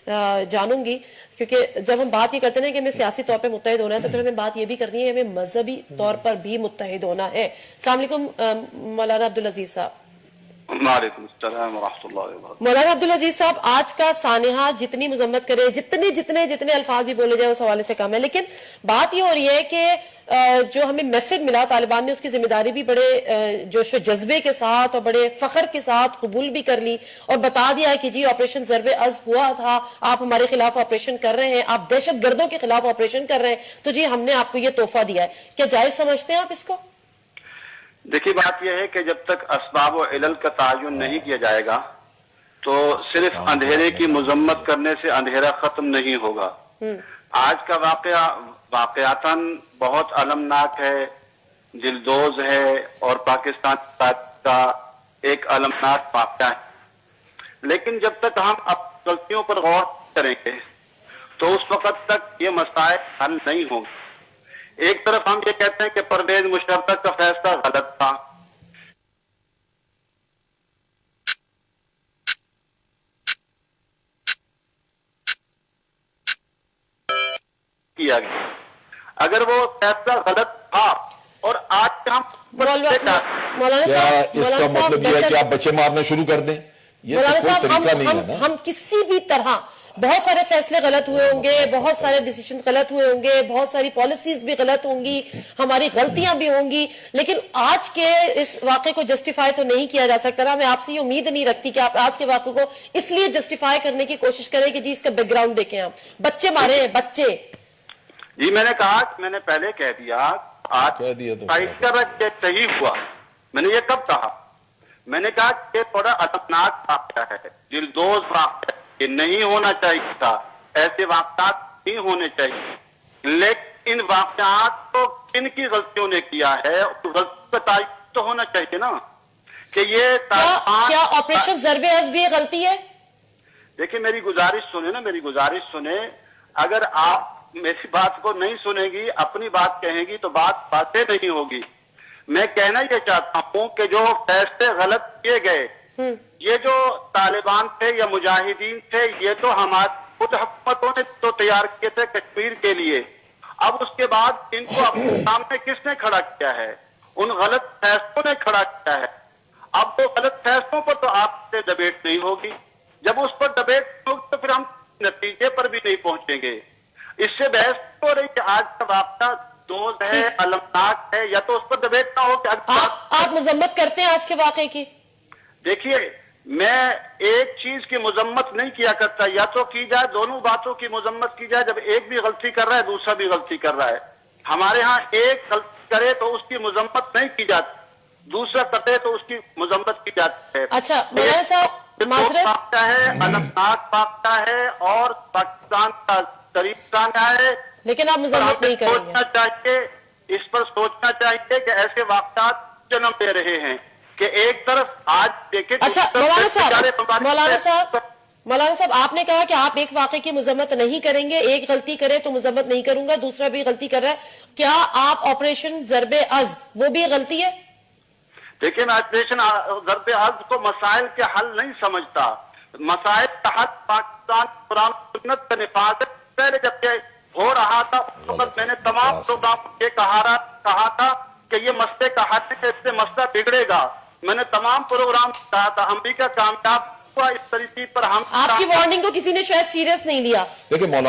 जानूंगी, क्योंकि जब हम बात ये करते हैं कि हमें सियासी तौर पे मुत्तहिद होना है तो फिर हमें बात ये भी करनी है हमें मजहबी तौर पर भी मुत्तहिद होना है। अस्सलाम वालेकुम मौलाना अब्दुल अजीज साहब। मौलाना अब्दुल अजीज साहब, आज का सानिहा जितनी मजम्मत करे, जितने अल्फाज भी बोले जाए उस हवाले से कम है, लेकिन बात ये हो रही है कि जो हमें मैसेज मिला तालिबान ने उसकी जिम्मेदारी भी बड़े जोश जज्बे के साथ और बड़े फख्र के साथ कबूल भी कर ली और बता दिया है कि जी ऑपरेशन ज़र्बे अज़ हुआ था, आप हमारे खिलाफ ऑपरेशन कर रहे हैं, आप दहशत गर्दों के खिलाफ ऑपरेशन कर रहे हैं, तो जी हमने आपको ये तोहफा दिया है। क्या जायज समझते हैं आप इसको? देखिए, बात यह है कि जब तक असबाब और इलल का तायुन नहीं किया जाएगा तो सिर्फ अंधेरे की मजम्मत करने से अंधेरा खत्म नहीं होगा। आज का वाकयातन बहुत अलमनाक है, दिलदोज है और पाकिस्तान का एक अलमनाक वाकया है, लेकिन जब तक हम अपनी गलतियों पर गौर करेंगे तो उस वक्त तक ये मसाइल हल नहीं होंगे। एक तरफ हम ये कहते हैं कि परवेज मुशर्रफ का फैसला गलत था, किया गया। अगर वो फैसला गलत था और आज हम मौलाना इसका मतलब ये है कि आप बच्चे मारना शुरू कर दें? ये तो कोई तरीका नहीं है ना। हम किसी भी तरह बहुत सारे फैसले गलत हुए होंगे, बहुत सारे डिसीजन गलत हुए होंगे, बहुत सारी पॉलिसीज भी गलत होंगी, हमारी गलतियां भी होंगी, लेकिन आज के इस वाक़े को जस्टिफाई तो नहीं किया जा सकता ना। मैं आपसे ये उम्मीद नहीं रखती कि आप आज के वाक़े को इसलिए जस्टिफाई करने की कोशिश करें कि जी इसका बैकग्राउंड देखें। आप बच्चे मारे हैं, बच्चे। जी मैंने कहा, मैंने पहले कह दिया, आज कह दिया तो सही हुआ। मैंने ये कब कहा? मैंने कहा कि थोड़ा अलमनाक वाक़या है, दिलदोज वाक़या, ये नहीं होना चाहिए था, ऐसे वाक़यात नहीं होने चाहिए, लेकिन इन वाक़यात को किनकी गलतियों ने किया है, गलती का तायुन तो होना चाहिए ना कि ये क्या ऑपरेशन ज़र्बे अज़ भी गलती है? देखिए, मेरी गुजारिश सुने ना, मेरी गुजारिश सुने। अगर आप मेरी बात को नहीं सुनेगी, अपनी बात कहेंगी तो बातें नहीं होगी। मैं कहना ये चाहता हूं कि जो फैसले गलत किए गए, ये जो तालिबान थे या मुजाहिदीन थे, ये तो हमारे खुद हुकूमतों ने तो तैयार किए थे कश्मीर के लिए। अब उसके बाद इनको अपने सामने किसने खड़ा किया है? उन गलत फैसलों ने खड़ा किया है। अब वो गलत फैसलों पर तो आपसे डिबेट नहीं होगी। जब उस पर डिबेट होगी तो फिर हम नतीजे पर भी नहीं पहुंचेंगे। इससे बहस हो रही कि आज का वाक़या दोस्त है, अलमनाक है, या तो उस पर डिबेट ना हो कि आप मजम्मत करते हैं आज के वाक़े की? देखिए, मैं एक चीज की मजम्मत नहीं किया करता, या तो की जाए, दोनों बातों की मजम्मत की जाए। जब एक भी गलती कर रहा है दूसरा भी गलती कर रहा है। हमारे यहाँ एक गलती करे तो उसकी मजम्मत नहीं की जाती, दूसरा करे तो उसकी मजम्मत की जाती है। अच्छा मौलाना साहब, माजरत है, अलमनाक वाक़या है और पाकिस्तान का तरीका है, लेकिन आप मजम्मत नहीं करेंगे। सोचना चाहिए, इस पर सोचना चाहिए कि ऐसे वाक़यात जन्म दे रहे हैं कि एक तरफ आज देखे। अच्छा मौलाना साहब, आपने कहा कि आप एक वाक़े की मजम्मत नहीं करेंगे, एक गलती करे तो मजम्मत नहीं करूंगा, दूसरा भी गलती कर रहा है। क्या आप ऑपरेशन ज़र्बे अज़ वो भी गलती है? देखिए, मैं ऑपरेशन ज़र्बे अज़ को मसाइल के हल नहीं समझता। मसाइल का हल पाकिस्तान कुरान सुन्नत का निफाज़। पहले जब हो रहा था मैंने तमाम प्रोग्राम ये कहा था कि ये मसले का हल है, इससे मसला बिगड़ेगा। मैंने तमाम प्रोग्राम कहा था, अमेरिका कामयाब हुआ इस तरीके पर। हम आपकी वार्निंग को किसी ने शायद सीरियस नहीं लिया। देखिए मौलाना